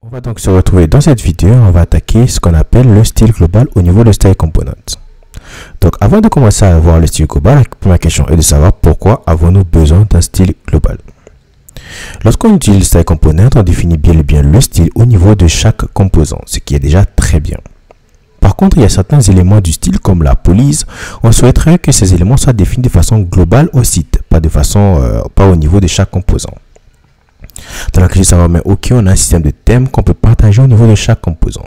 On va donc se retrouver dans cette vidéo, on va attaquer ce qu'on appelle le style global au niveau de Style Component. Donc avant de commencer à voir le style global, la première question est de savoir pourquoi avons-nous besoin d'un style global. Lorsqu'on utilise Style Component, on définit bien le style au niveau de chaque composant, ce qui est déjà très bien. Par contre, il y a certains éléments du style comme la police, on souhaiterait que ces éléments soient définis de façon globale au site, pas au niveau de chaque composant. Dans la question, ça va, mais ok, on a un système de thème qu'on peut partager au niveau de chaque composant.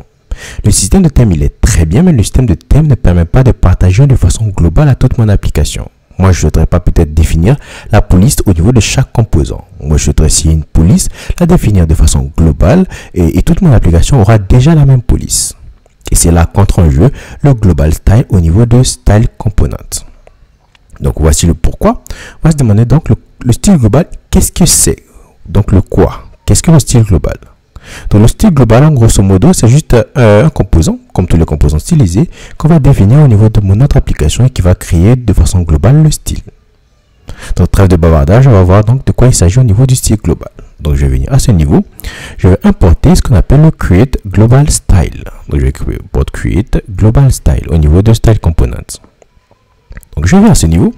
Le système de thème, il est très bien, mais le système de thème ne permet pas de partager de façon globale à toute mon application. Moi, je ne voudrais pas peut-être définir la police au niveau de chaque composant. Moi, je voudrais, si une police, la définir de façon globale et toute mon application aura déjà la même police. Et c'est là qu'entre en jeu le Global Style au niveau de Style Component. Donc, voici le pourquoi. On va se demander donc le style global, qu'est-ce que c'est? Donc, le quoi? Qu'est-ce que le style global? Donc, le style global, en grosso modo, c'est juste un composant, comme tous les composants stylisés, qu'on va définir au niveau de notre application et qui va créer de façon globale le style. Donc, trêve de bavardage, on va voir donc de quoi il s'agit au niveau du style global. Donc, je vais venir à ce niveau. Je vais importer ce qu'on appelle le Create Global Style. Donc, je vais créer Create Global Style au niveau de Style Components. Donc, je vais à ce niveau.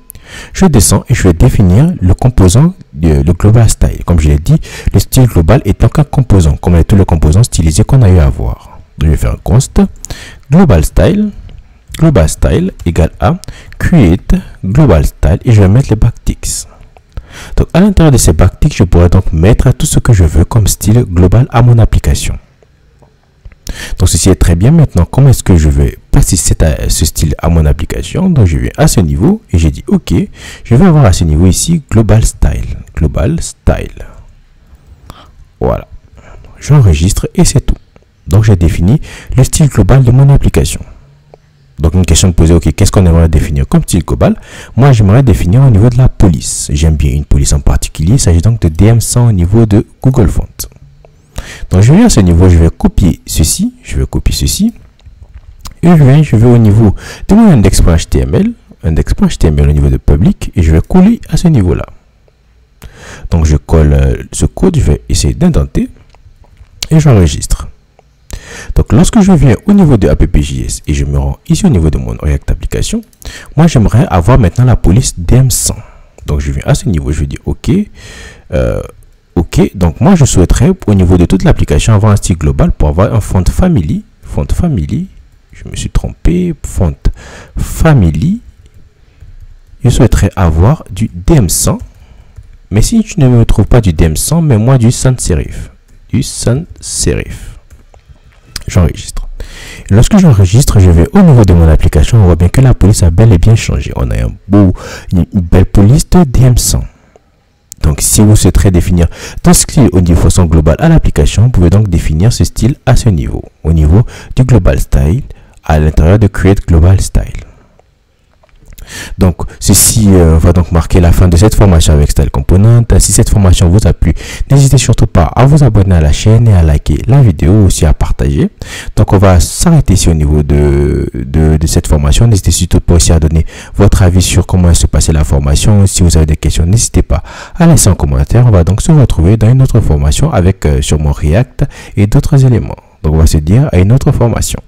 Je descends et je vais définir le composant le Global Style. Comme je l'ai dit, le style global est donc un composant, comme tous les composants stylisés qu'on a eu à voir. Donc, je vais faire un const Global Style égale à Create Global Style et je vais mettre les backticks. Donc, à l'intérieur de ces backticks, je pourrais donc mettre tout ce que je veux comme style global à mon application. Donc, ceci est très bien. Maintenant, comment est-ce que je vais passer ce style à mon application? Donc, je viens à ce niveau et j'ai dit OK. Je vais avoir à ce niveau ici Global Style. Global Style. Voilà. J'enregistre et c'est tout. Donc, j'ai défini le style global de mon application. Donc, une question de poser, OK, qu'est-ce qu'on aimerait définir comme style global? Moi, j'aimerais définir au niveau de la police. J'aime bien une police en particulier. Il s'agit donc de DM100 au niveau de Google Fonts. Donc, je viens à ce niveau, je vais copier ceci. Et je vais au niveau de mon index.html, au niveau de public, et je vais coller à ce niveau-là. Donc, je colle ce code, je vais essayer d'indenter et j'enregistre. Donc, lorsque je viens au niveau de app.js et je me rends ici au niveau de mon React application, moi, j'aimerais avoir maintenant la police DM100. Donc, je viens à ce niveau, je vais dire OK. OK, donc moi, je souhaiterais au niveau de toute l'application avoir un style global pour avoir un font family. Je me suis trompé, font family. Je souhaiterais avoir du DM100. Mais si tu ne me trouves pas du DM100, mets-moi du sans serif. J'enregistre. Lorsque j'enregistre, je vais au niveau de mon application. On voit bien que la police a bel et bien changé. On a une belle police de DM100. Donc, si vous souhaiterez définir ton style au niveau façon global à l'application, vous pouvez donc définir ce style à ce niveau, au niveau du Global Style, à l'intérieur de Create Global Style. Donc, ceci va donc marquer la fin de cette formation avec Style Component. Si cette formation vous a plu, n'hésitez surtout pas à vous abonner à la chaîne et à liker la vidéo, aussi à partager. Donc, on va s'arrêter ici au niveau de cette formation. N'hésitez surtout pas aussi à donner votre avis sur comment se passait la formation. Si vous avez des questions, n'hésitez pas à laisser un commentaire. On va donc se retrouver dans une autre formation avec sûrement React et d'autres éléments. Donc, on va se dire à une autre formation.